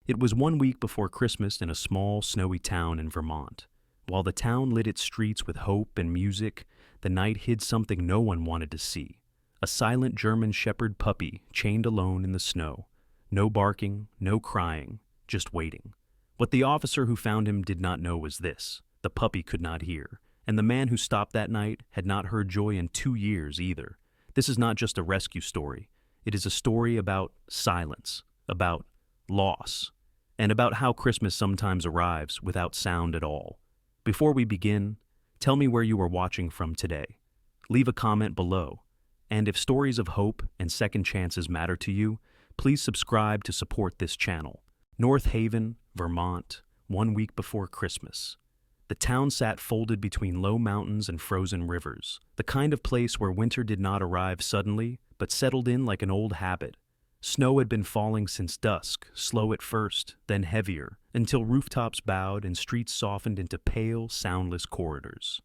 It was 1 week before Christmas in a small, snowy town in Vermont. While the town lit its streets with hope and music, the night hid something no one wanted to see. A silent German shepherd puppy chained alone in the snow. No barking, no crying, just waiting. What the officer who found him did not know was this: the puppy could not hear, and the man who stopped that night had not heard joy in 2 years either. This is not just a rescue story. It is a story about silence, about loss, and about how Christmas sometimes arrives without sound at all. Before we begin, tell me where you are watching from today. Leave a comment below. And if stories of hope and second chances matter to you, please subscribe to support this channel. North Haven, Vermont, 1 week before Christmas. The town sat folded between low mountains and frozen rivers, the kind of place where winter did not arrive suddenly, but settled in like an old habit. Snow had been falling since dusk, slow at first, then heavier, until rooftops bowed and streets softened into pale, soundless corridors.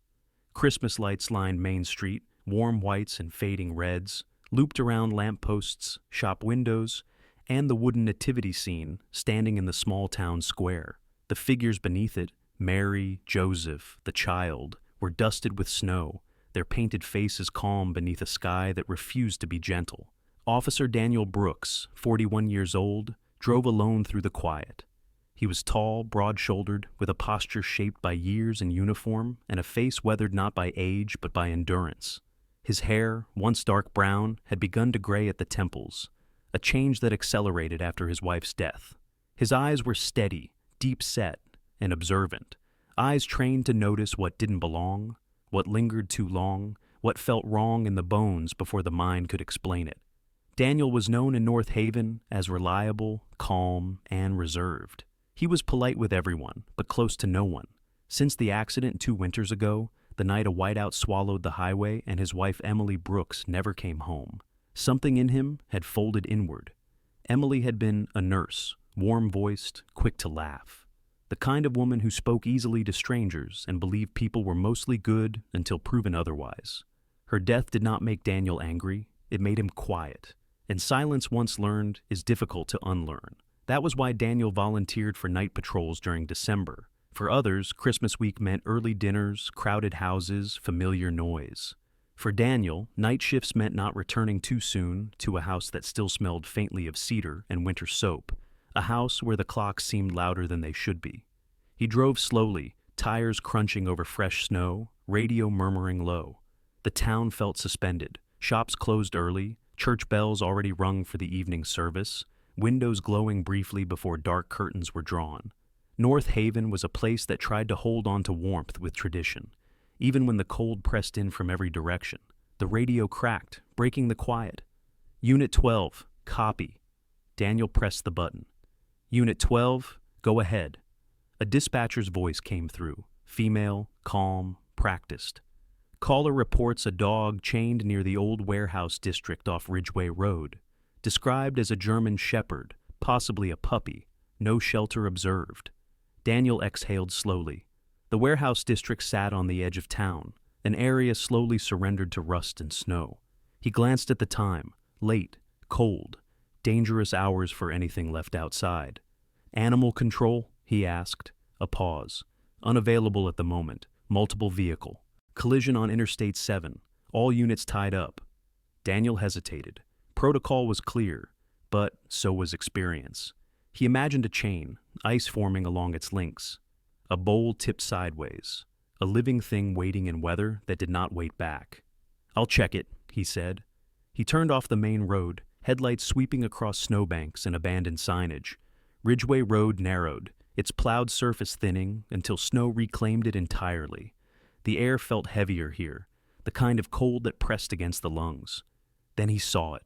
Christmas lights lined Main Street, warm whites and fading reds, looped around lampposts, shop windows, and the wooden nativity scene standing in the small town square. The figures beneath it, Mary, Joseph, the child, were dusted with snow, their painted faces calm beneath a sky that refused to be gentle. Officer Daniel Brooks, 41 years old, drove alone through the quiet. He was tall, broad-shouldered, with a posture shaped by years in uniform and a face weathered not by age but by endurance. His hair, once dark brown, had begun to gray at the temples, a change that accelerated after his wife's death. His eyes were steady, deep-set, and observant, eyes trained to notice what didn't belong, what lingered too long, what felt wrong in the bones before the mind could explain it. Daniel was known in North Haven as reliable, calm, and reserved. He was polite with everyone, but close to no one. Since the accident 2 winters ago, the night a whiteout swallowed the highway and his wife Emily Brooks never came home, something in him had folded inward. Emily had been a nurse, warm-voiced, quick to laugh. The kind of woman who spoke easily to strangers and believed people were mostly good until proven otherwise. Her death did not make Daniel angry, it made him quiet. And silence once learned is difficult to unlearn. That was why Daniel volunteered for night patrols during December. For others, Christmas week meant early dinners, crowded houses, familiar noise. For Daniel, night shifts meant not returning too soon to a house that still smelled faintly of cedar and winter soap, a house where the clocks seemed louder than they should be. He drove slowly, tires crunching over fresh snow, radio murmuring low. The town felt suspended, shops closed early, church bells already rung for the evening service, windows glowing briefly before dark curtains were drawn. North Haven was a place that tried to hold on to warmth with tradition. Even when the cold pressed in from every direction, the radio cracked, breaking the quiet. Unit 12, copy. Daniel pressed the button. Unit 12, go ahead. A dispatcher's voice came through, female, calm, practiced. Caller reports a dog chained near the old warehouse district off Ridgeway Road. Described as a German shepherd, possibly a puppy. No shelter observed. Daniel exhaled slowly. The warehouse district sat on the edge of town, an area slowly surrendered to rust and snow. He glanced at the time. Late, cold, dangerous hours for anything left outside. Animal control? He asked. A pause. Unavailable at the moment. Multiple vehicle. Collision on Interstate 7. All units tied up. Daniel hesitated. Protocol was clear, but so was experience. He imagined a chain, ice forming along its links. A bowl tipped sideways. A living thing waiting in weather that did not wait back. "I'll check it," he said. He turned off the main road, headlights sweeping across snowbanks and abandoned signage. Ridgeway Road narrowed, its plowed surface thinning until snow reclaimed it entirely. The air felt heavier here, the kind of cold that pressed against the lungs. Then he saw it.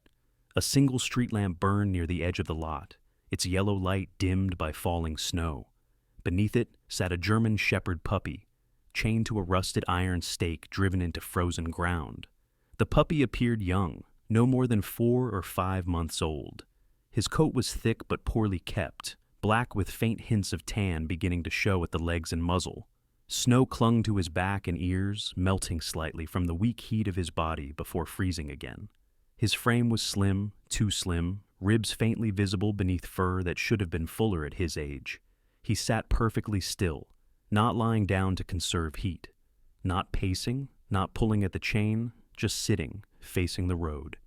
A single street lamp burned near the edge of the lot, its yellow light dimmed by falling snow. Beneath it sat a German shepherd puppy, chained to a rusted iron stake driven into frozen ground. The puppy appeared young, no more than 4 or 5 months old. His coat was thick but poorly kept, black with faint hints of tan beginning to show at the legs and muzzle. Snow clung to his back and ears, melting slightly from the weak heat of his body before freezing again. His frame was slim, too slim, ribs faintly visible beneath fur that should have been fuller at his age. He sat perfectly still, not lying down to conserve heat, not pacing, not pulling at the chain, just sitting, facing the road.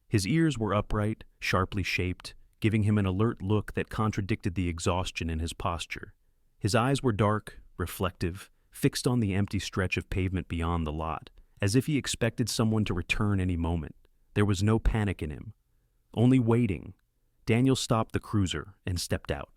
His ears were upright, sharply shaped, giving him an alert look that contradicted the exhaustion in his posture. His eyes were dark, reflective, fixed on the empty stretch of pavement beyond the lot, as if he expected someone to return any moment. There was no panic in him, only waiting. Daniel stopped the cruiser and stepped out.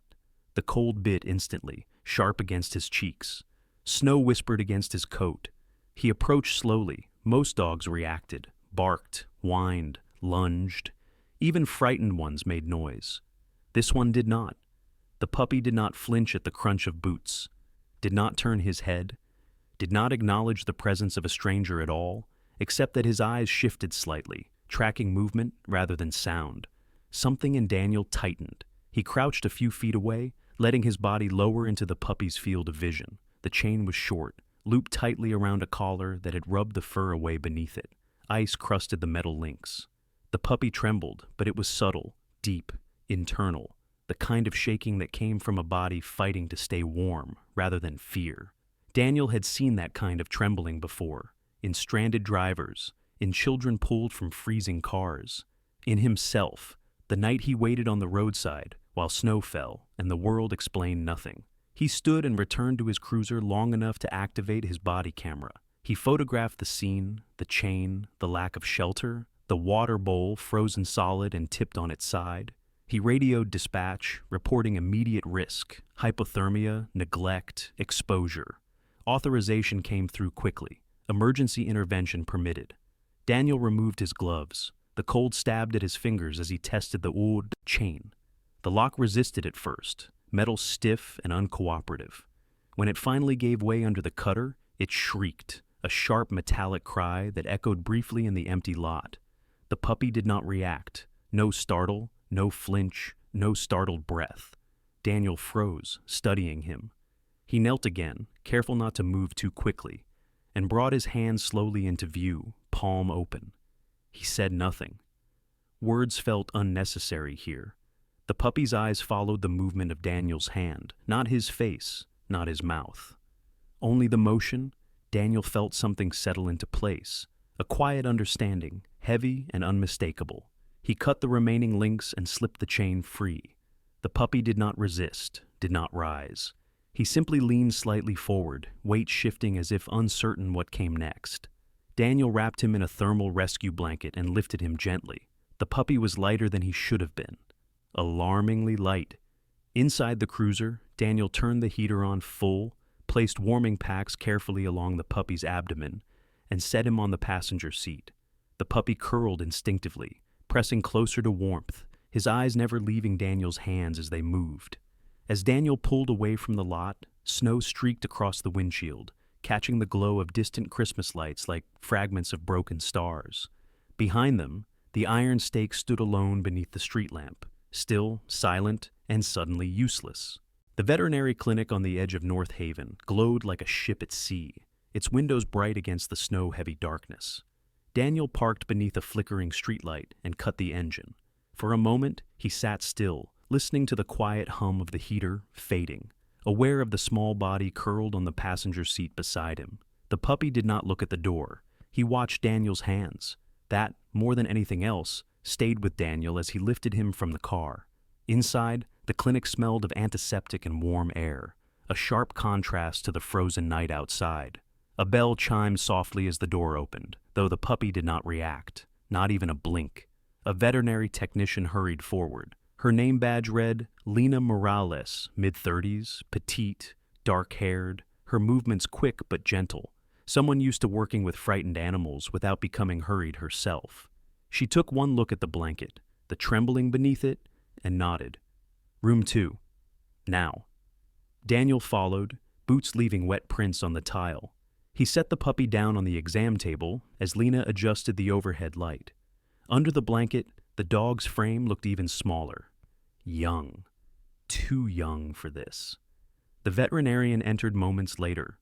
The cold bit instantly, sharp against his cheeks. Snow whispered against his coat. He approached slowly. Most dogs reacted, barked, whined, lunged. Even frightened ones made noise. This one did not. The puppy did not flinch at the crunch of boots, did not turn his head, did not acknowledge the presence of a stranger at all, except that his eyes shifted slightly, tracking movement rather than sound. Something in Daniel tightened. He crouched a few feet away, letting his body lower into the puppy's field of vision. The chain was short, looped tightly around a collar that had rubbed the fur away beneath it. Ice crusted the metal links. The puppy trembled, but it was subtle, deep, internal, the kind of shaking that came from a body fighting to stay warm rather than fear. Daniel had seen that kind of trembling before, in stranded drivers, in children pulled from freezing cars, in himself, the night he waited on the roadside while snow fell and the world explained nothing. He stood and returned to his cruiser long enough to activate his body camera. He photographed the scene, the chain, the lack of shelter, the water bowl frozen solid and tipped on its side. He radioed dispatch, reporting immediate risk, hypothermia, neglect, exposure. Authorization came through quickly. Emergency intervention permitted. Daniel removed his gloves. The cold stabbed at his fingers as he tested the wood chain. The lock resisted at first, metal stiff and uncooperative. When it finally gave way under the cutter, it shrieked, a sharp metallic cry that echoed briefly in the empty lot. The puppy did not react. No startle, no flinch, no startled breath. Daniel froze, studying him. He knelt again, careful not to move too quickly, and brought his hand slowly into view, palm open. He said nothing. Words felt unnecessary here. The puppy's eyes followed the movement of Daniel's hand, not his face, not his mouth. Only the motion. Daniel felt something settle into place, a quiet understanding, heavy and unmistakable. He cut the remaining links and slipped the chain free. The puppy did not resist, did not rise. He simply leaned slightly forward, weight shifting as if uncertain what came next. Daniel wrapped him in a thermal rescue blanket and lifted him gently. The puppy was lighter than he should have been. Alarmingly light. Inside the cruiser, Daniel turned the heater on full, placed warming packs carefully along the puppy's abdomen, and set him on the passenger seat. The puppy curled instinctively, pressing closer to warmth, his eyes never leaving Daniel's hands as they moved. As Daniel pulled away from the lot, snow streaked across the windshield, catching the glow of distant Christmas lights like fragments of broken stars. Behind them, the iron stake stood alone beneath the street lamp, still, silent, and suddenly useless. The veterinary clinic on the edge of North Haven glowed like a ship at sea, its windows bright against the snow-heavy darkness. Daniel parked beneath a flickering streetlight and cut the engine. For a moment, he sat still, listening to the quiet hum of the heater fading, aware of the small body curled on the passenger seat beside him. The puppy did not look at the door. He watched Daniel's hands. That, more than anything else, stayed with Daniel as he lifted him from the car. Inside, the clinic smelled of antiseptic and warm air, a sharp contrast to the frozen night outside. A bell chimed softly as the door opened, though the puppy did not react, not even a blink. A veterinary technician hurried forward. Her name badge read, Lena Morales, mid-30s, petite, dark-haired, her movements quick but gentle. Someone used to working with frightened animals without becoming hurried herself. She took one look at the blanket, the trembling beneath it, and nodded. Room 2. Now. Daniel followed, boots leaving wet prints on the tile. He set the puppy down on the exam table as Lena adjusted the overhead light. Under the blanket, the dog's frame looked even smaller. Young. Too young for this. The veterinarian entered moments later.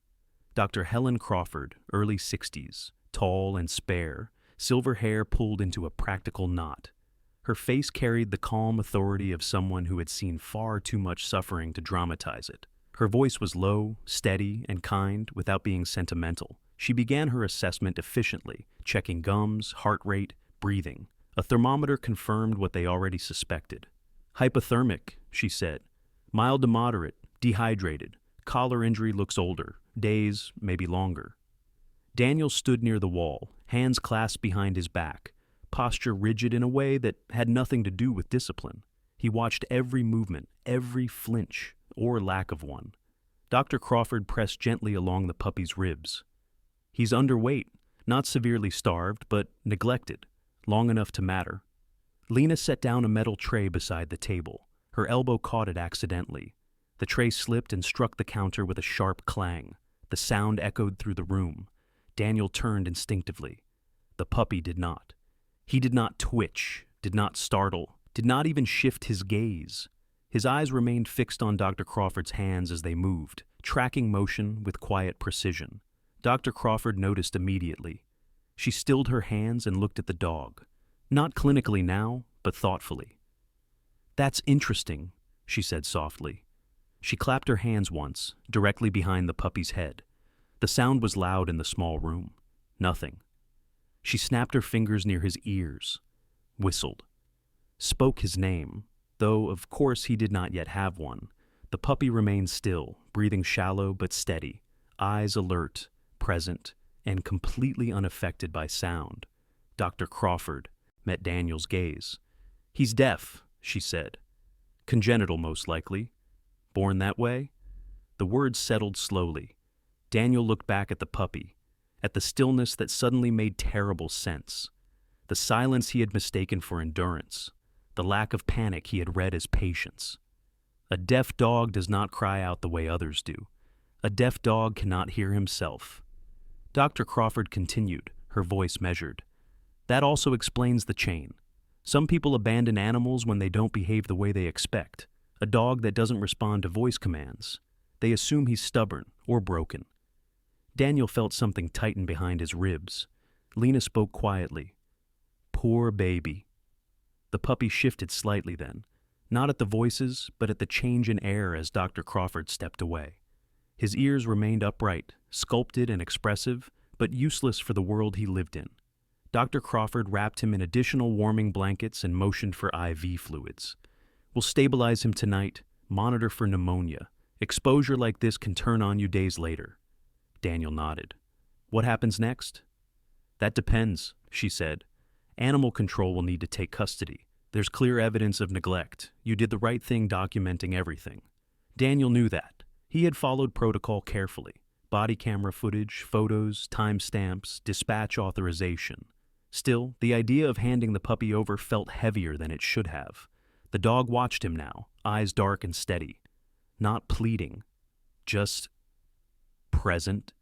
Dr. Helen Crawford, early 60s, tall and spare, silver hair pulled into a practical knot. Her face carried the calm authority of someone who had seen far too much suffering to dramatize it. Her voice was low, steady, and kind without being sentimental. She began her assessment efficiently, checking gums, heart rate, breathing. A thermometer confirmed what they already suspected. Hypothermic, she said. Mild to moderate, dehydrated. Collar injury looks older, days, maybe longer. Daniel stood near the wall, hands clasped behind his back, posture rigid in a way that had nothing to do with discipline. He watched every movement, every flinch, or lack of one. Dr. Crawford pressed gently along the puppy's ribs. He's underweight, not severely starved, but neglected, long enough to matter. Lena set down a metal tray beside the table. Her elbow caught it accidentally. The tray slipped and struck the counter with a sharp clang. The sound echoed through the room. Daniel turned instinctively. The puppy did not. He did not twitch, did not startle, did not even shift his gaze. His eyes remained fixed on Dr. Crawford's hands as they moved, tracking motion with quiet precision. Dr. Crawford noticed immediately. She stilled her hands and looked at the dog. Not clinically now, but thoughtfully. "That's interesting," she said softly. She clapped her hands once, directly behind the puppy's head. The sound was loud in the small room. Nothing. She snapped her fingers near his ears, whistled, spoke his name, though of course he did not yet have one. The puppy remained still, breathing shallow but steady, eyes alert, present, and completely unaffected by sound. Dr. Crawford met Daniel's gaze. "He's deaf," she said. "Congenital, most likely. Born that way?" The words settled slowly. Daniel looked back at the puppy, at the stillness that suddenly made terrible sense, the silence he had mistaken for endurance, the lack of panic he had read as patience. A deaf dog does not cry out the way others do. A deaf dog cannot hear himself. Dr. Crawford continued, her voice measured. "That also explains the chain. Some people abandon animals when they don't behave the way they expect. A dog that doesn't respond to voice commands. They assume he's stubborn or broken." Daniel felt something tighten behind his ribs. Lena spoke quietly. "Poor baby." The puppy shifted slightly then, not at the voices, but at the change in air as Dr. Crawford stepped away. His ears remained upright, sculpted and expressive, but useless for the world he lived in. Dr. Crawford wrapped him in additional warming blankets and motioned for IV fluids. "We'll stabilize him tonight, monitor for pneumonia. Exposure like this can turn on you days later." Daniel nodded. "What happens next?" "That depends," she said. "Animal control will need to take custody. There's clear evidence of neglect. You did the right thing documenting everything." Daniel knew that. He had followed protocol carefully. Body camera footage, photos, timestamps, dispatch authorization. Still, the idea of handing the puppy over felt heavier than it should have. The dog watched him now, eyes dark and steady. Not pleading, just present.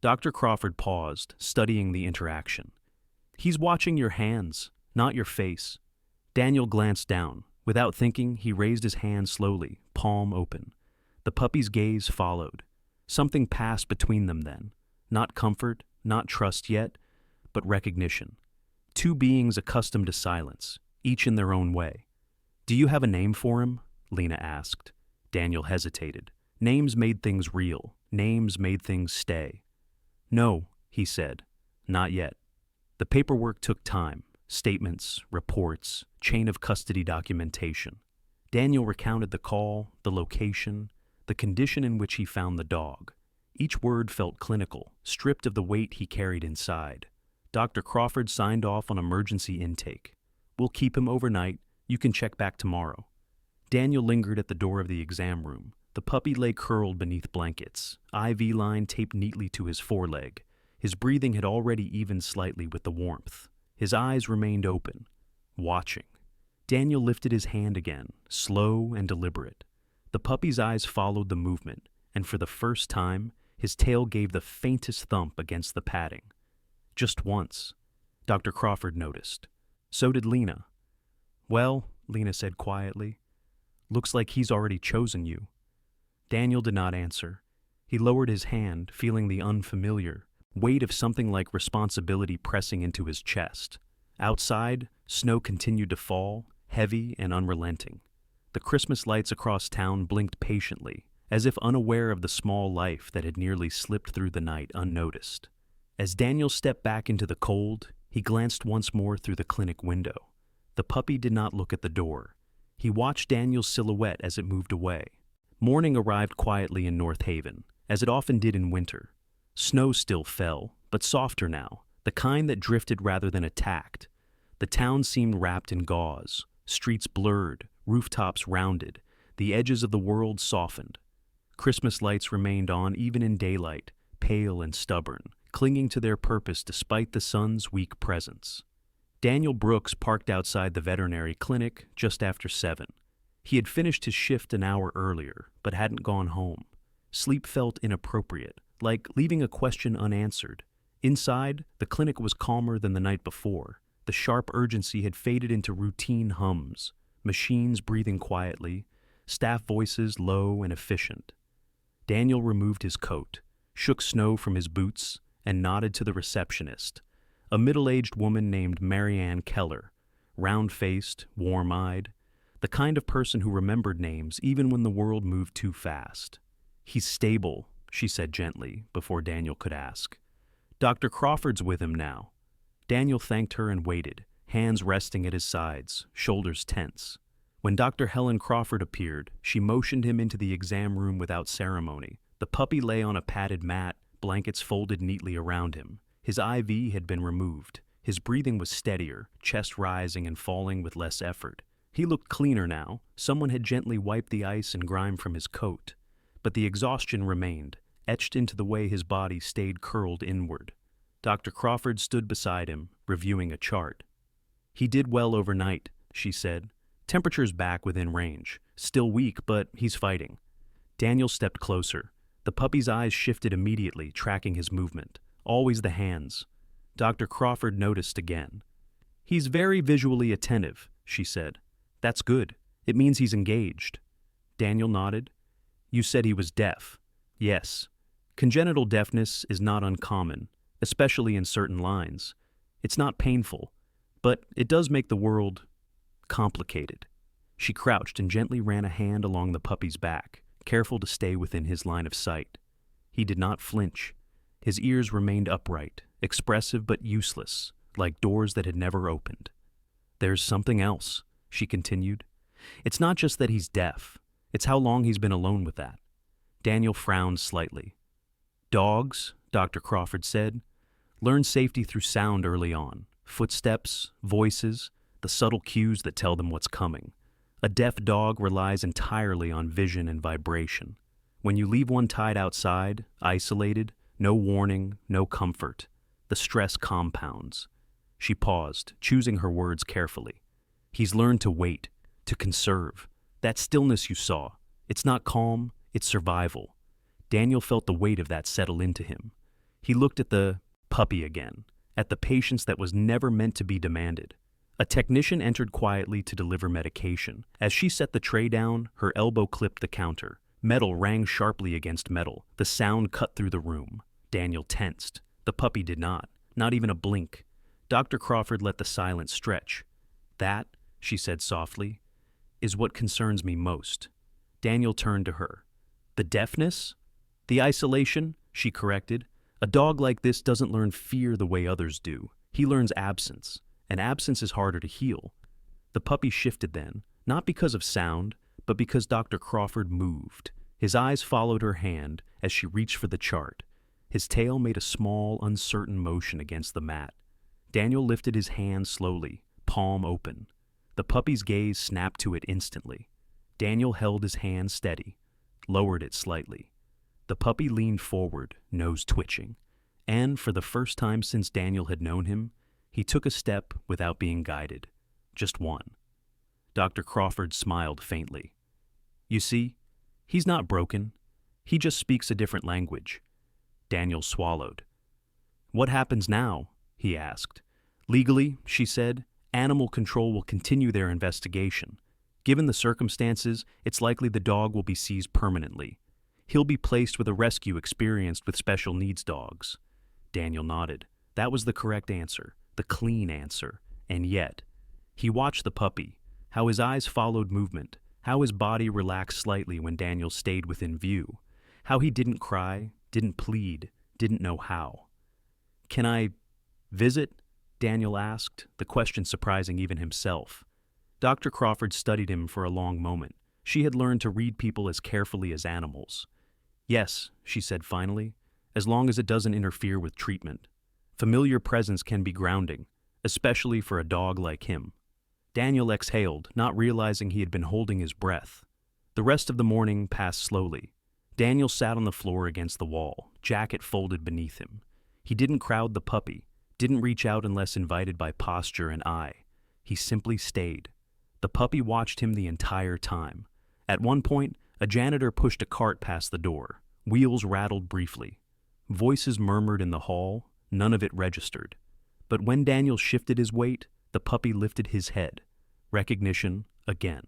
Dr. Crawford paused, studying the interaction. "He's watching your hands, not your face." Daniel glanced down. Without thinking, he raised his hand slowly, palm open. The puppy's gaze followed. Something passed between them then. Not comfort, not trust yet, but recognition. Two beings accustomed to silence, each in their own way. "Do you have a name for him?" Lena asked. Daniel hesitated. Names made things real. Names made things stay. "No," he said. "Not yet." The paperwork took time. Statements, reports, chain of custody documentation. Daniel recounted the call, the location, the condition in which he found the dog. Each word felt clinical, stripped of the weight he carried inside. Dr. Crawford signed off on emergency intake. "We'll keep him overnight. You can check back tomorrow." Daniel lingered at the door of the exam room. The puppy lay curled beneath blankets, IV line taped neatly to his foreleg. His breathing had already evened slightly with the warmth. His eyes remained open, watching. Daniel lifted his hand again, slow and deliberate. The puppy's eyes followed the movement, and for the first time, his tail gave the faintest thump against the padding. Just once, Dr. Crawford noticed. So did Lena. "Well," Lena said quietly, "looks like he's already chosen you." Daniel did not answer. He lowered his hand, feeling the unfamiliar weight of something like responsibility pressing into his chest. Outside, snow continued to fall, heavy and unrelenting. The Christmas lights across town blinked patiently, as if unaware of the small life that had nearly slipped through the night unnoticed. As Daniel stepped back into the cold, he glanced once more through the clinic window. The puppy did not look at the door. He watched Daniel's silhouette as it moved away. Morning arrived quietly in North Haven, as it often did in winter. Snow still fell, but softer now, the kind that drifted rather than attacked. The town seemed wrapped in gauze, streets blurred, rooftops rounded, the edges of the world softened. Christmas lights remained on even in daylight, pale and stubborn, clinging to their purpose despite the sun's weak presence. Daniel Brooks parked outside the veterinary clinic just after 7. He had finished his shift an hour earlier, but hadn't gone home. Sleep felt inappropriate, like leaving a question unanswered. Inside, the clinic was calmer than the night before. The sharp urgency had faded into routine hums, machines breathing quietly, staff voices low and efficient. Daniel removed his coat, shook snow from his boots, and nodded to the receptionist, a middle-aged woman named Marianne Keller, round-faced, warm-eyed, the kind of person who remembered names even when the world moved too fast. "He's stable," she said gently, before Daniel could ask. "Dr. Crawford's with him now." Daniel thanked her and waited, hands resting at his sides, shoulders tense. When Dr. Helen Crawford appeared, she motioned him into the exam room without ceremony. The puppy lay on a padded mat, blankets folded neatly around him. His IV had been removed. His breathing was steadier, chest rising and falling with less effort. He looked cleaner now. Someone had gently wiped the ice and grime from his coat. But the exhaustion remained, etched into the way his body stayed curled inward. Dr. Crawford stood beside him, reviewing a chart. "He did well overnight," she said. "Temperature's back within range. Still weak, but he's fighting." Daniel stepped closer. The puppy's eyes shifted immediately, tracking his movement. Always the hands. Dr. Crawford noticed again. "He's very visually attentive," she said. "That's good. It means he's engaged." Daniel nodded. "You said he was deaf." "Yes. Congenital deafness is not uncommon, especially in certain lines. It's not painful, but it does make the world complicated." She crouched and gently ran a hand along the puppy's back, careful to stay within his line of sight. He did not flinch. His ears remained upright, expressive but useless, like doors that had never opened. "There's something else," she continued. "It's not just that he's deaf. It's how long he's been alone with that." Daniel frowned slightly. "Dogs," Dr. Crawford said, "learn safety through sound early on. Footsteps, voices, the subtle cues that tell them what's coming. A deaf dog relies entirely on vision and vibration. When you leave one tied outside, isolated, no warning, no comfort, the stress compounds." She paused, choosing her words carefully. "He's learned to wait, to conserve. That stillness you saw, it's not calm, it's survival." Daniel felt the weight of that settle into him. He looked at the puppy again, at the patience that was never meant to be demanded. A technician entered quietly to deliver medication. As she set the tray down, her elbow clipped the counter. Metal rang sharply against metal. The sound cut through the room. Daniel tensed. The puppy did not even a blink. Dr. Crawford let the silence stretch. "That," she said softly, "is what concerns me most." Daniel turned to her. "The deafness? The isolation?" she corrected. "A dog like this doesn't learn fear the way others do. He learns absence, and absence is harder to heal." The puppy shifted then, not because of sound, but because Dr. Crawford moved. His eyes followed her hand as she reached for the chart. His tail made a small, uncertain motion against the mat. Daniel lifted his hand slowly, palm open. The puppy's gaze snapped to it instantly. Daniel held his hand steady, lowered it slightly. The puppy leaned forward, nose twitching, and for the first time since Daniel had known him, he took a step without being guided. Just one. Dr. Crawford smiled faintly. "You see, he's not broken. He just speaks a different language." Daniel swallowed. "What happens now?" he asked. "Legally," she said, "animal control will continue their investigation. Given the circumstances, it's likely the dog will be seized permanently. He'll be placed with a rescue experienced with special needs dogs." Daniel nodded. That was the correct answer, the clean answer, And yet, he watched the puppy, how his eyes followed movement, how his body relaxed slightly when Daniel stayed within view, how he didn't cry, didn't plead, didn't know how. "Can I visit?" Daniel asked, the question surprising even himself. Dr. Crawford studied him for a long moment. She had learned to read people as carefully as animals. "Yes," she said finally, "as long as it doesn't interfere with treatment. Familiar presence can be grounding, especially for a dog like him." Daniel exhaled, not realizing he had been holding his breath. The rest of the morning passed slowly. Daniel sat on the floor against the wall, jacket folded beneath him. He didn't crowd the puppy, didn't reach out unless invited by posture and eye. He simply stayed. The puppy watched him the entire time. At one point, a janitor pushed a cart past the door. Wheels rattled briefly. Voices murmured in the hall, none of it registered. But when Daniel shifted his weight, the puppy lifted his head. Recognition again.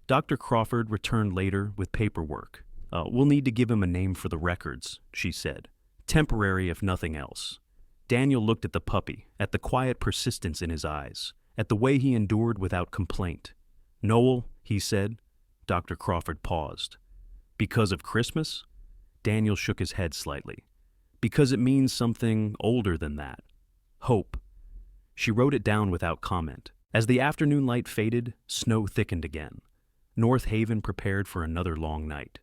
Dr. Crawford returned later with paperwork. "We'll need to give him a name for the records," she said. "Temporary if nothing else." Daniel looked at the puppy, at the quiet persistence in his eyes, at the way he endured without complaint. "Noel," he said. Dr. Crawford paused. "Because of Christmas?" Daniel shook his head slightly. "Because it means something older than that. Hope." She wrote it down without comment. As the afternoon light faded, snow thickened again. North Haven prepared for another long night.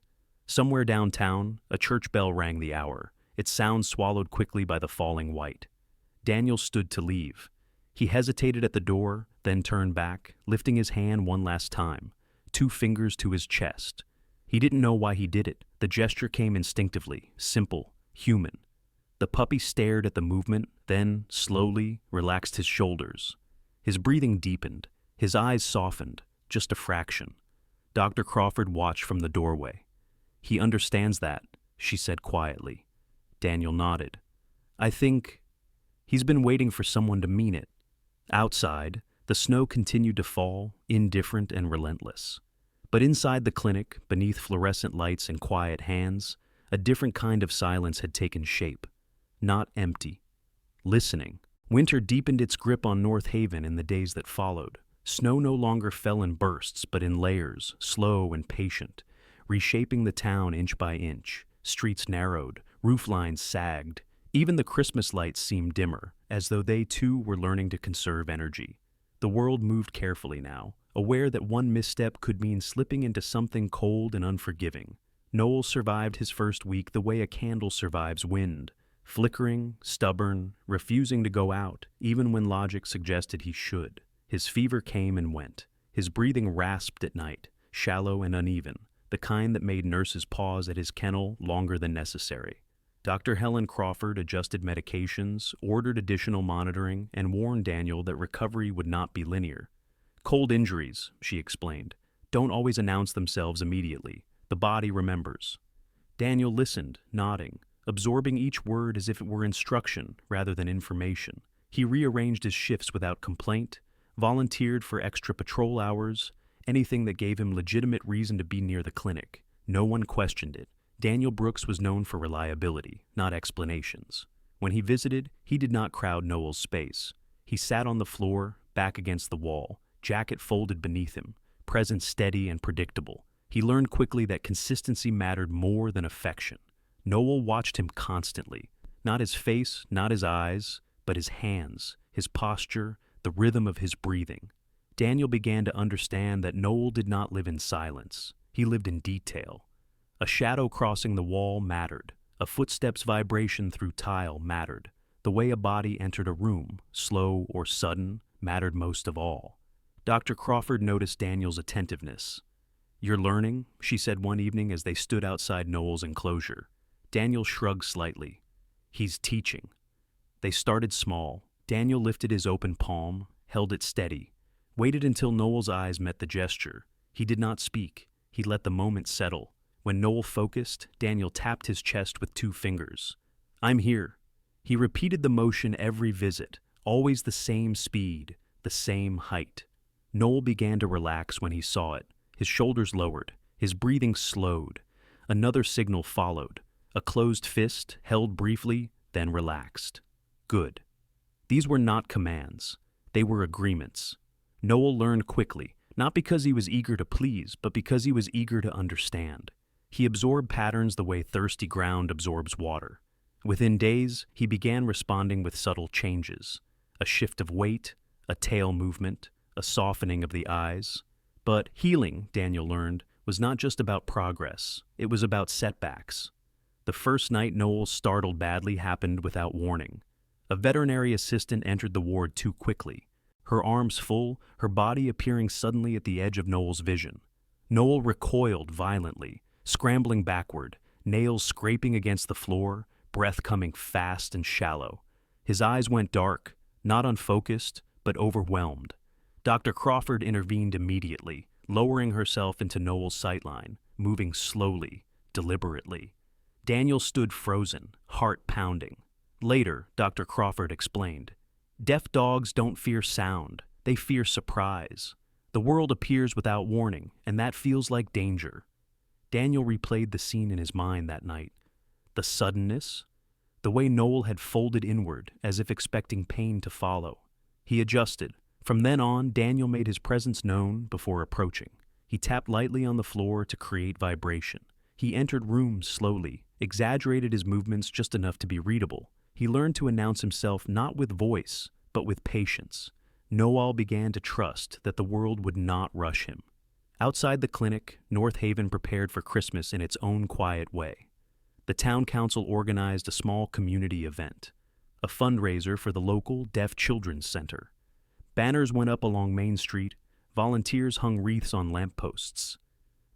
Somewhere downtown, a church bell rang the hour, its sound swallowed quickly by the falling white. Daniel stood to leave. He hesitated at the door, then turned back, lifting his hand one last time, 2 fingers to his chest. He didn't know why he did it. The gesture came instinctively, simple, human. The puppy stared at the movement, then, slowly, relaxed his shoulders. His breathing deepened. His eyes softened, just a fraction. Dr. Crawford watched from the doorway. "He understands that," she said quietly. Daniel nodded. "I think he's been waiting for someone to mean it." Outside, the snow continued to fall, indifferent and relentless. But inside the clinic, beneath fluorescent lights and quiet hands, a different kind of silence had taken shape. Not empty. Listening. Winter deepened its grip on North Haven in the days that followed. Snow no longer fell in bursts, but in layers, slow and patient, reshaping the town inch by inch. Streets narrowed, roof lines sagged. Even the Christmas lights seemed dimmer, as though they too were learning to conserve energy. The world moved carefully now, aware that one misstep could mean slipping into something cold and unforgiving. Noel survived his first week the way a candle survives wind, flickering, stubborn, refusing to go out, even when logic suggested he should. His fever came and went. His breathing rasped at night, shallow and uneven, the kind that made nurses pause at his kennel longer than necessary. Dr. Helen Crawford adjusted medications, ordered additional monitoring, and warned Daniel that recovery would not be linear. "Cold injuries," she explained, "don't always announce themselves immediately. The body remembers." Daniel listened, nodding, absorbing each word as if it were instruction rather than information. He rearranged his shifts without complaint, volunteered for extra patrol hours, anything that gave him legitimate reason to be near the clinic. No one questioned it. Daniel Brooks was known for reliability, not explanations. When he visited, he did not crowd Noel's space. He sat on the floor, back against the wall, jacket folded beneath him, presence steady and predictable. He learned quickly that consistency mattered more than affection. Noel watched him constantly, not his face, not his eyes, but his hands, his posture, the rhythm of his breathing. Daniel began to understand that Noel did not live in silence. He lived in detail. A shadow crossing the wall mattered. A footstep's vibration through tile mattered. The way a body entered a room, slow or sudden, mattered most of all. Dr. Crawford noticed Daniel's attentiveness. "You're learning?" she said one evening as they stood outside Noel's enclosure. Daniel shrugged slightly. "He's teaching." They started small. Daniel lifted his open palm, held it steady, waited until Noel's eyes met the gesture. He did not speak. He let the moment settle. When Noel focused, Daniel tapped his chest with 2 fingers. "I'm here." He repeated the motion every visit, always the same speed, the same height. Noel began to relax when he saw it. His shoulders lowered, his breathing slowed. Another signal followed. A closed fist, held briefly, then relaxed. Good. These were not commands. They were agreements. Noel learned quickly, not because he was eager to please, but because he was eager to understand. He absorbed patterns the way thirsty ground absorbs water. Within days, he began responding with subtle changes. A shift of weight, a tail movement, a softening of the eyes. But healing, Daniel learned, was not just about progress. It was about setbacks. The first night Noel startled badly happened without warning. A veterinary assistant entered the ward too quickly. Her arms full, her body appearing suddenly at the edge of Noel's vision. Noel recoiled violently, scrambling backward, nails scraping against the floor, breath coming fast and shallow. His eyes went dark, not unfocused, but overwhelmed. Dr. Crawford intervened immediately, lowering herself into Noel's sightline, moving slowly, deliberately. Daniel stood frozen, heart pounding. Later, Dr. Crawford explained, "Deaf dogs don't fear sound, they fear surprise. The world appears without warning, and that feels like danger." Daniel replayed the scene in his mind that night. The suddenness, the way Noel had folded inward as if expecting pain to follow. He adjusted. From then on, Daniel made his presence known before approaching. He tapped lightly on the floor to create vibration. He entered rooms slowly, exaggerated his movements just enough to be readable. He learned to announce himself not with voice, but with patience. Noel began to trust that the world would not rush him. Outside the clinic, North Haven prepared for Christmas in its own quiet way. The town council organized a small community event, a fundraiser for the local Deaf Children's Center. Banners went up along Main Street, volunteers hung wreaths on lampposts.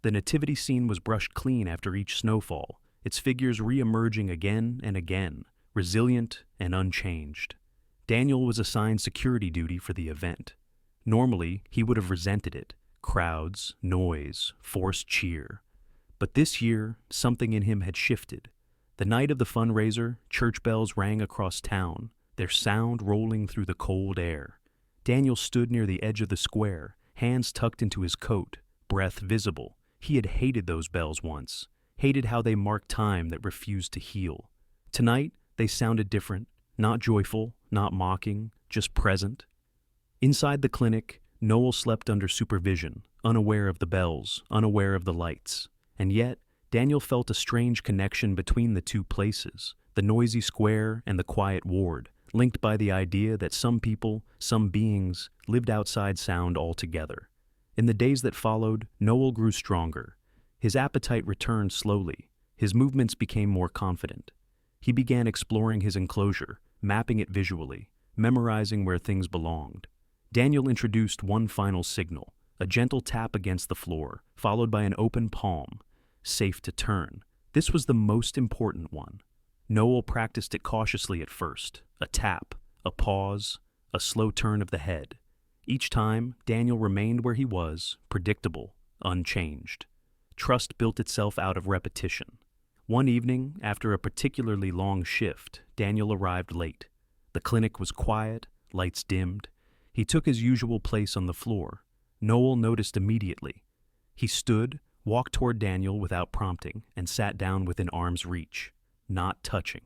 The nativity scene was brushed clean after each snowfall, its figures re-emerging again and again, resilient and unchanged. Daniel was assigned security duty for the event. Normally, he would have resented it. Crowds, noise, forced cheer. But this year, something in him had shifted. The night of the fundraiser, church bells rang across town, their sound rolling through the cold air. Daniel stood near the edge of the square, hands tucked into his coat, breath visible. He had hated those bells once, hated how they marked time that refused to heal. Tonight, they sounded different, not joyful, not mocking, just present. Inside the clinic, Noel slept under supervision, unaware of the bells, unaware of the lights. And yet, Daniel felt a strange connection between the two places, the noisy square and the quiet ward, linked by the idea that some people, some beings, lived outside sound altogether. In the days that followed, Noel grew stronger. His appetite returned slowly. His movements became more confident. He began exploring his enclosure, mapping it visually, memorizing where things belonged. Daniel introduced one final signal, a gentle tap against the floor, followed by an open palm, safe to turn. This was the most important one. Noel practiced it cautiously at first, a tap, a pause, a slow turn of the head. Each time, Daniel remained where he was, predictable, unchanged. Trust built itself out of repetition. One evening, after a particularly long shift, Daniel arrived late. The clinic was quiet, lights dimmed. He took his usual place on the floor. Noel noticed immediately. He stood, walked toward Daniel without prompting, and sat down within arm's reach, not touching.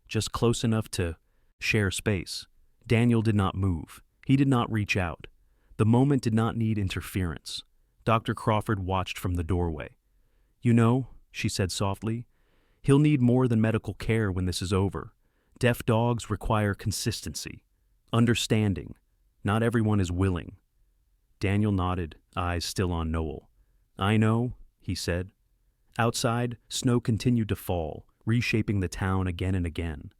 Just close enough to share space. Daniel did not move. He did not reach out. The moment did not need interference. Dr. Crawford watched from the doorway. "You know," she said softly, "he'll need more than medical care when this is over. Deaf dogs require consistency, understanding. Not everyone is willing." Daniel nodded, eyes still on Noel. "I know," he said. Outside, snow continued to fall, reshaping the town again and again.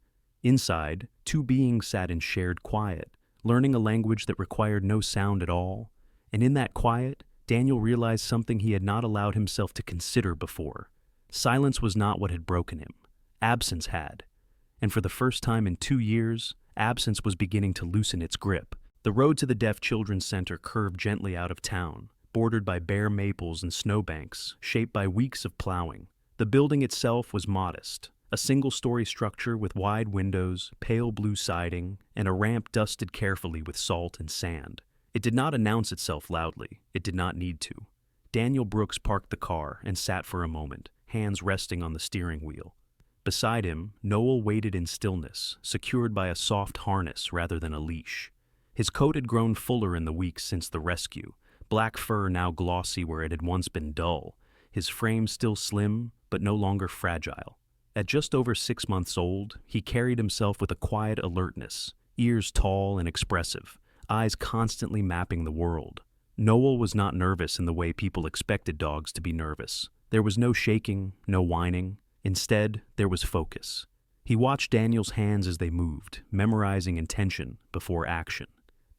Inside, two beings sat in shared quiet, learning a language that required no sound at all. And in that quiet, Daniel realized something he had not allowed himself to consider before. Silence was not what had broken him. Absence had. And for the first time in 2 years, absence was beginning to loosen its grip. The road to the Deaf Children's Center curved gently out of town, bordered by bare maples and snowbanks, shaped by weeks of plowing. The building itself was modest, a single-story structure with wide windows, pale blue siding, and a ramp dusted carefully with salt and sand. It did not announce itself loudly. It did not need to. Daniel Brooks parked the car and sat for a moment, hands resting on the steering wheel. Beside him, Noel waited in stillness, secured by a soft harness rather than a leash. His coat had grown fuller in the weeks since the rescue, black fur now glossy where it had once been dull, his frame still slim but no longer fragile. At just over 6 months old, he carried himself with a quiet alertness, ears tall and expressive, eyes constantly mapping the world. Noel was not nervous in the way people expected dogs to be nervous. There was no shaking, no whining. Instead, there was focus. He watched Daniel's hands as they moved, memorizing intention before action.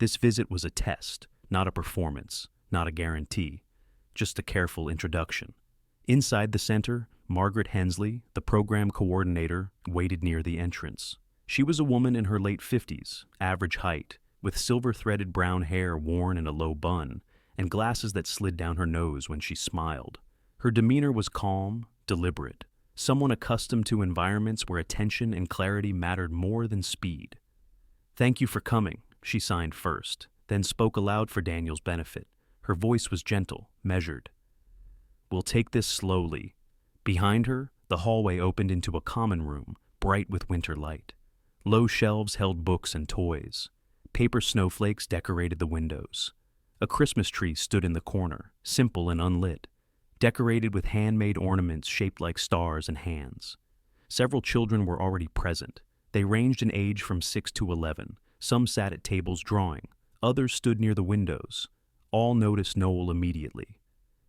This visit was a test, not a performance, not a guarantee, just a careful introduction. Inside the center, Margaret Hensley, the program coordinator, waited near the entrance. She was a woman in her late 50s, average height, with silver-threaded brown hair worn in a low bun, and glasses that slid down her nose when she smiled. Her demeanor was calm, deliberate, someone accustomed to environments where attention and clarity mattered more than speed. "Thank you for coming," she signed first, then spoke aloud for Daniel's benefit. Her voice was gentle, measured. "We'll take this slowly." Behind her, the hallway opened into a common room, bright with winter light. Low shelves held books and toys. Paper snowflakes decorated the windows. A Christmas tree stood in the corner, simple and unlit, decorated with handmade ornaments shaped like stars and hands. Several children were already present. They ranged in age from 6 to 11. Some sat at tables drawing. Others stood near the windows. All noticed Noel immediately.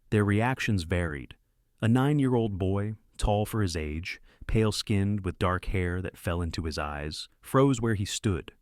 Their reactions varied. A 9-year-old boy, tall for his age, pale-skinned with dark hair that fell into his eyes, froze where he stood.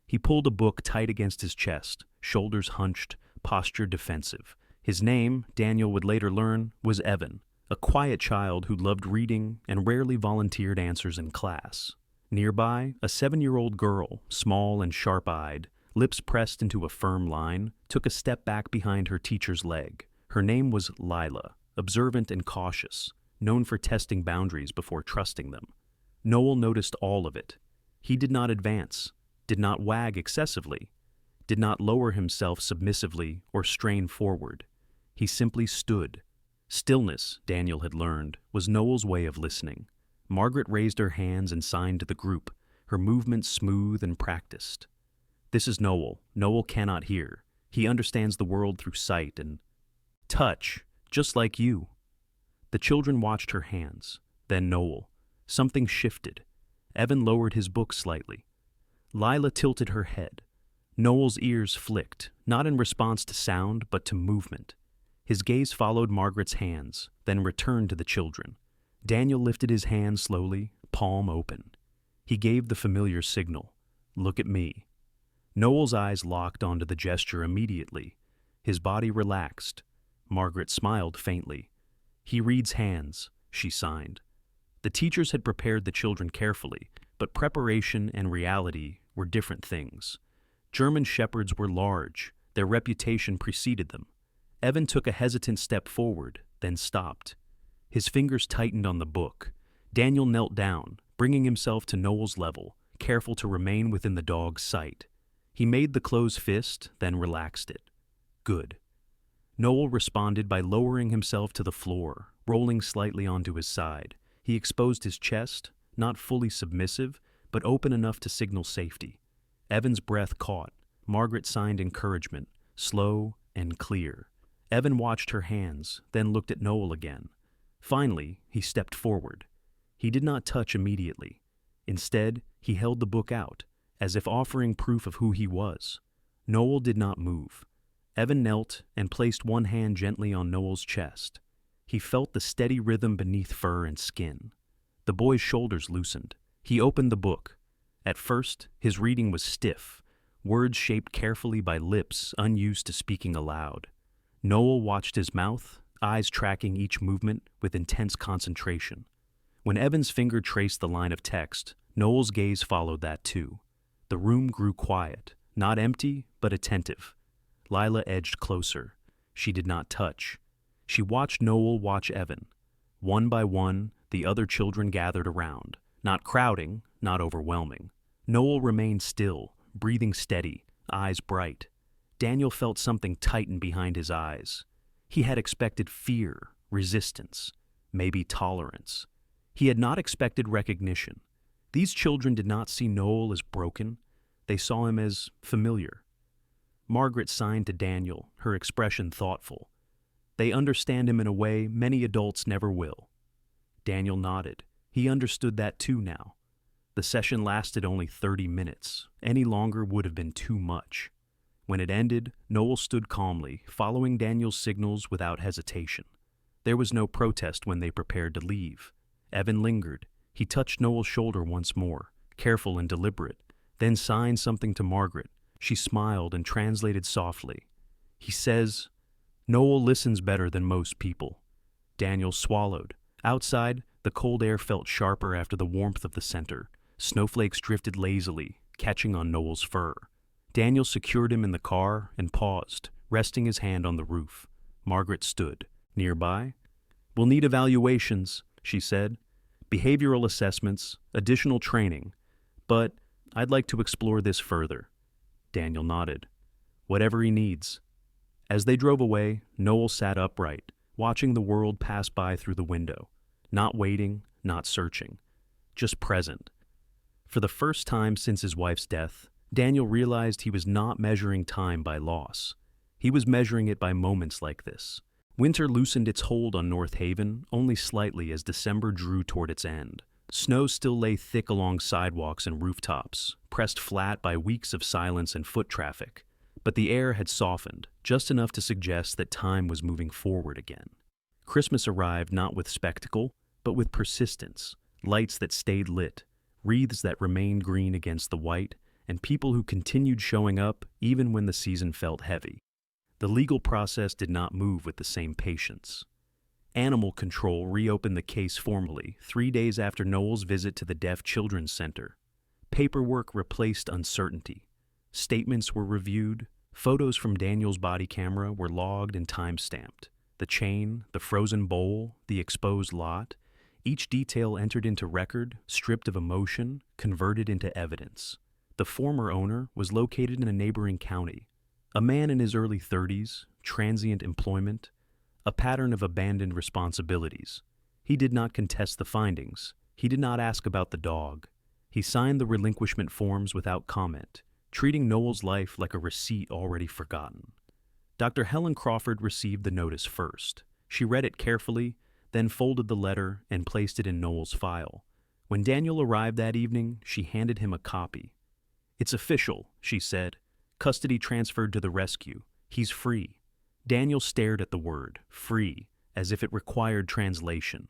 He pulled a book tight against his chest, shoulders hunched, posture defensive. His name, Daniel would later learn, was Evan, a quiet child who loved reading and rarely volunteered answers in class. Nearby, a 7-year-old girl, small and sharp-eyed, lips pressed into a firm line, took a step back behind her teacher's leg. Her name was Lila, observant and cautious, known for testing boundaries before trusting them. Noel noticed all of it. He did not advance, did not wag excessively, did not lower himself submissively or strain forward. He simply stood. Stillness, Daniel had learned, was Noel's way of listening. Margaret raised her hands and signed to the group, her movements smooth and practiced. "This is Noel. Noel cannot hear. He understands the world through sight and touch, just like you." The children watched her hands, then Noel. Something shifted. Evan lowered his book slightly. Lila tilted her head. Noel's ears flicked, not in response to sound, but to movement. His gaze followed Margaret's hands, then returned to the children. Daniel lifted his hand slowly, palm open. He gave the familiar signal, "Look at me." Noel's eyes locked onto the gesture immediately. His body relaxed. Margaret smiled faintly. "He reads hands," she signed. The teachers had prepared the children carefully, but preparation and reality were different things. German shepherds were large. Their reputation preceded them. Evan took a hesitant step forward, then stopped. His fingers tightened on the book. Daniel knelt down, bringing himself to Noel's level, careful to remain within the dog's sight. He made the closed fist, then relaxed it. "Good." Noel responded by lowering himself to the floor, rolling slightly onto his side. He exposed his chest, not fully submissive, but open enough to signal safety. Evan's breath caught. Margaret signed encouragement, slow and clear. Evan watched her hands, then looked at Noel again. Finally, he stepped forward. He did not touch immediately. Instead, he held the book out, as if offering proof of who he was. Noel did not move. Evan knelt and placed one hand gently on Noel's chest. He felt the steady rhythm beneath fur and skin. The boy's shoulders loosened. He opened the book. At first, his reading was stiff, words shaped carefully by lips unused to speaking aloud. Noel watched his mouth, eyes tracking each movement with intense concentration. When Evan's finger traced the line of text, Noel's gaze followed that too. The room grew quiet, not empty, but attentive. Lila edged closer. She did not touch. She watched Noel watch Evan. One by one, the other children gathered around, not crowding, not overwhelming. Noel remained still, breathing steady, eyes bright. Daniel felt something tighten behind his eyes. He had expected fear, resistance, maybe tolerance. He had not expected recognition. These children did not see Noel as broken. They saw him as familiar. Margaret signed to Daniel, her expression thoughtful. They understand him in a way many adults never will. Daniel nodded. He understood that too now. The session lasted only 30 minutes. Any longer would have been too much. When it ended, Noel stood calmly, following Daniel's signals without hesitation. There was no protest when they prepared to leave. Evan lingered. He touched Noel's shoulder once more, careful and deliberate, then signed something to Margaret. She smiled and translated softly. He says, "Noel listens better than most people." Daniel swallowed. Outside, the cold air felt sharper after the warmth of the center. Snowflakes drifted lazily, catching on Noel's fur. Daniel secured him in the car and paused, resting his hand on the roof. Margaret stood. Nearby, "We'll need evaluations," she said. "Behavioral assessments, additional training. But I'd like to explore this further." Daniel nodded. "Whatever he needs." As they drove away, Noel sat upright, watching the world pass by through the window. Not waiting, not searching. Just present. For the first time since his wife's death, Daniel realized he was not measuring time by loss. He was measuring it by moments like this. Winter loosened its hold on North Haven only slightly as December drew toward its end. Snow still lay thick along sidewalks and rooftops, pressed flat by weeks of silence and foot traffic. But the air had softened, just enough to suggest that time was moving forward again. Christmas arrived not with spectacle, but with persistence, lights that stayed lit, wreaths that remained green against the white, and people who continued showing up even when the season felt heavy. The legal process did not move with the same patience. Animal Control reopened the case formally 3 days after Noel's visit to the Deaf Children's Center. Paperwork replaced uncertainty. Statements were reviewed. Photos from Daniel's body camera were logged and time-stamped. The chain, the frozen bowl, the exposed lot, each detail entered into record, stripped of emotion, converted into evidence. The former owner was located in a neighboring county. A man in his early 30s, transient employment, a pattern of abandoned responsibilities. He did not contest the findings. He did not ask about the dog. He signed the relinquishment forms without comment, treating Noel's life like a receipt already forgotten. Dr. Helen Crawford received the notice first. She read it carefully, then folded the letter and placed it in Noel's file. When Daniel arrived that evening, she handed him a copy. "It's official," she said. "Custody transferred to the rescue. He's free." Daniel stared at the word, free, as if it required translation.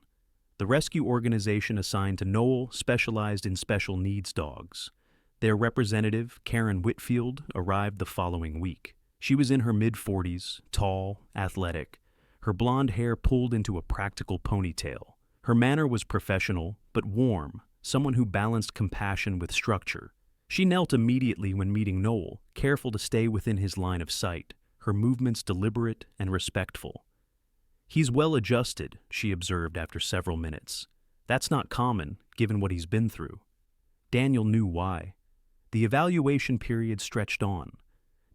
The rescue organization assigned to Noel specialized in special needs dogs. Their representative, Karen Whitfield, arrived the following week. She was in her mid-40s, tall, athletic, her blonde hair pulled into a practical ponytail. Her manner was professional, but warm, someone who balanced compassion with structure. She knelt immediately when meeting Noel, careful to stay within his line of sight, her movements deliberate and respectful. "He's well adjusted," she observed after several minutes. "That's not common, given what he's been through." Daniel knew why. The evaluation period stretched on.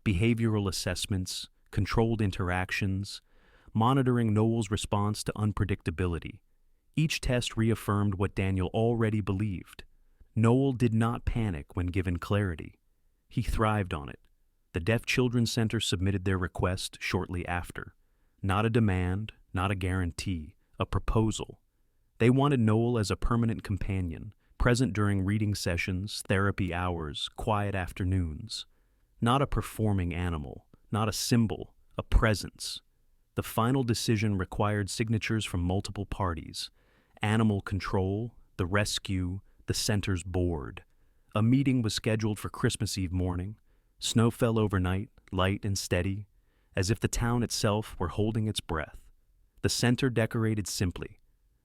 Behavioral assessments, controlled interactions, monitoring Noel's response to unpredictability. Each test reaffirmed what Daniel already believed. Noel did not panic when given clarity. He thrived on it. The Deaf Children's Center submitted their request shortly after. Not a demand, not a guarantee, a proposal. They wanted Noel as a permanent companion, present during reading sessions, therapy hours, quiet afternoons. Not a performing animal, not a symbol, a presence. The final decision required signatures from multiple parties: Animal Control, the rescue, the center's board. A meeting was scheduled for Christmas Eve morning. Snow fell overnight, light and steady, as if the town itself were holding its breath. The center decorated simply.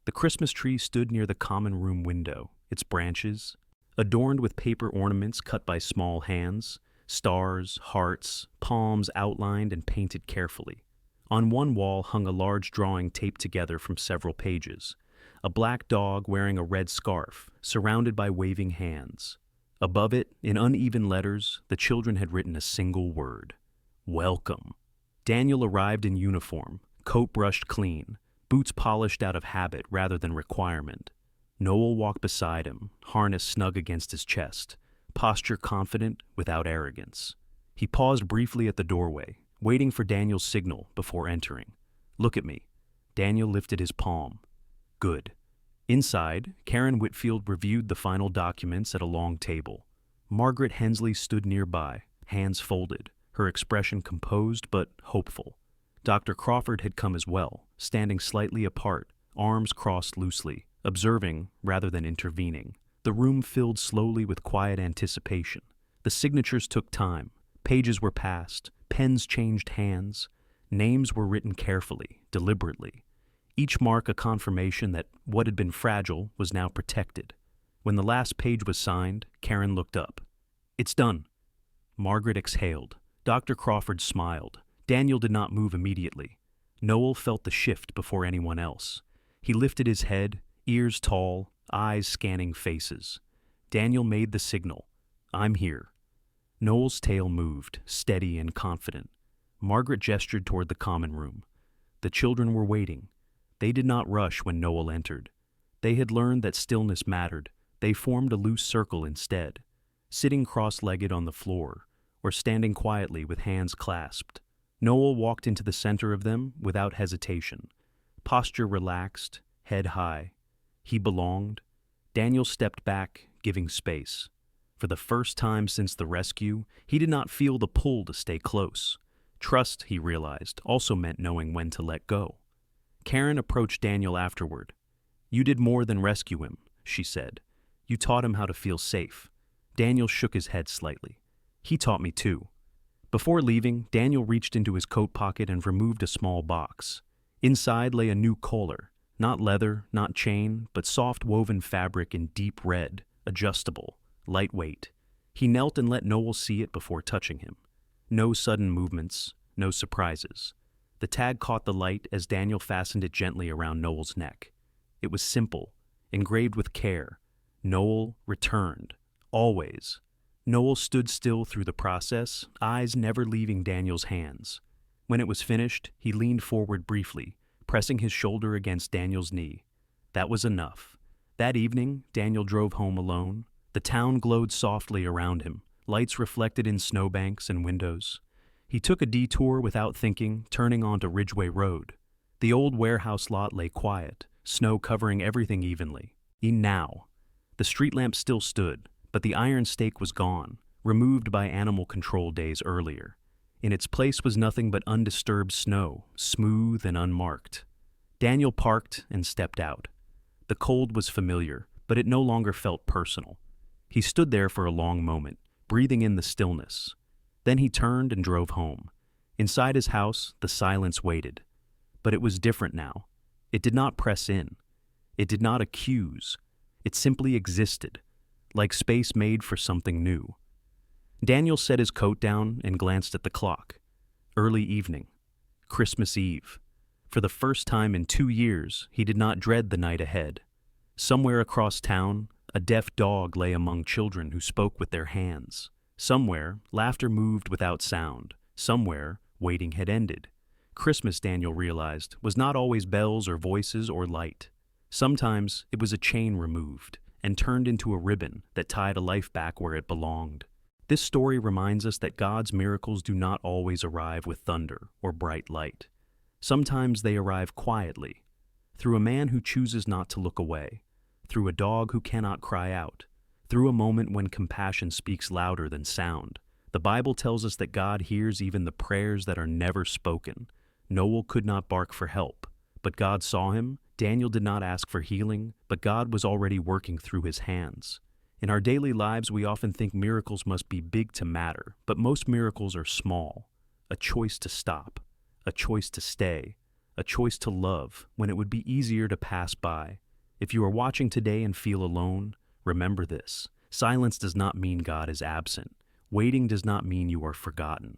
The Christmas tree stood near the common room window, its branches, adorned with paper ornaments cut by small hands, stars, hearts, palms outlined and painted carefully. On one wall hung a large drawing taped together from several pages. A black dog wearing a red scarf, surrounded by waving hands. Above it, in uneven letters, the children had written a single word: welcome. Daniel arrived in uniform, coat brushed clean, boots polished out of habit rather than requirement. Noel walked beside him, harness snug against his chest, posture confident without arrogance. He paused briefly at the doorway, waiting for Daniel's signal before entering. "Look at me." Daniel lifted his palm. "Good." Inside, Karen Whitfield reviewed the final documents at a long table. Margaret Hensley stood nearby, hands folded, her expression composed but hopeful. Dr. Crawford had come as well, standing slightly apart, arms crossed loosely, observing rather than intervening. The room filled slowly with quiet anticipation. The signatures took time. Pages were passed, pens changed hands. Names were written carefully, deliberately. Each mark a confirmation that what had been fragile was now protected. When the last page was signed, Karen looked up. "It's done." Margaret exhaled. Dr. Crawford smiled. Daniel did not move immediately. Noel felt the shift before anyone else. He lifted his head, ears tall, eyes scanning faces. Daniel made the signal. "I'm here." Noel's tail moved, steady and confident. Margaret gestured toward the common room. The children were waiting. They did not rush when Noel entered. They had learned that stillness mattered. They formed a loose circle instead, sitting cross-legged on the floor, or standing quietly with hands clasped. Noel walked into the center of them without hesitation. Posture relaxed, head high. He belonged. Daniel stepped back, giving space. For the first time since the rescue, he did not feel the pull to stay close. Trust, he realized, also meant knowing when to let go. Karen approached Daniel afterward. "You did more than rescue him," she said. "You taught him how to feel safe." Daniel shook his head slightly. "He taught me too." Before leaving, Daniel reached into his coat pocket and removed a small box. Inside lay a new collar, not leather, not chain, but soft woven fabric in deep red, adjustable, lightweight. He knelt and let Noel see it before touching him. No sudden movements, no surprises. The tag caught the light as Daniel fastened it gently around Noel's neck. It was simple, engraved with care. Noel returned, always. Noel stood still through the process, eyes never leaving Daniel's hands. When it was finished, he leaned forward briefly, pressing his shoulder against Daniel's knee. That was enough. That evening, Daniel drove home alone. The town glowed softly around him, lights reflected in snowbanks and windows. He took a detour without thinking, turning onto Ridgeway Road. The old warehouse lot lay quiet, snow covering everything evenly. Now. The street lamp still stood, but the iron stake was gone, removed by animal control days earlier. In its place was nothing but undisturbed snow, smooth and unmarked. Daniel parked and stepped out. The cold was familiar, but it no longer felt personal. He stood there for a long moment, breathing in the stillness. Then he turned and drove home. Inside his house, the silence waited. But it was different now. It did not press in. It did not accuse. It simply existed, like space made for something new. Daniel set his coat down and glanced at the clock. Early evening. Christmas Eve. For the first time in 2 years, he did not dread the night ahead. Somewhere across town, a deaf dog lay among children who spoke with their hands. Somewhere, laughter moved without sound. Somewhere, waiting had ended. Christmas, Daniel realized, was not always bells or voices or light. Sometimes it was a chain removed and turned into a ribbon that tied a life back where it belonged. This story reminds us that God's miracles do not always arrive with thunder or bright light. Sometimes they arrive quietly, through a man who chooses not to look away, through a dog who cannot cry out, through a moment when compassion speaks louder than sound. The Bible tells us that God hears even the prayers that are never spoken. Noel could not bark for help, but God saw him. Daniel did not ask for healing, but God was already working through his hands. In our daily lives, we often think miracles must be big to matter, but most miracles are small. A choice to stop, a choice to stay, a choice to love when it would be easier to pass by. If you are watching today and feel alone, remember this. Silence does not mean God is absent. Waiting does not mean you are forgotten.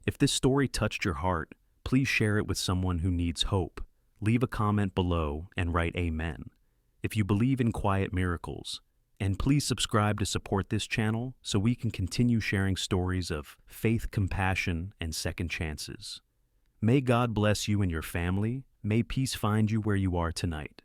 If this story touched your heart, please share it with someone who needs hope. Leave a comment below and write Amen if you believe in quiet miracles. And please subscribe to support this channel so we can continue sharing stories of faith, compassion, and second chances. May God bless you and your family. May peace find you where you are tonight.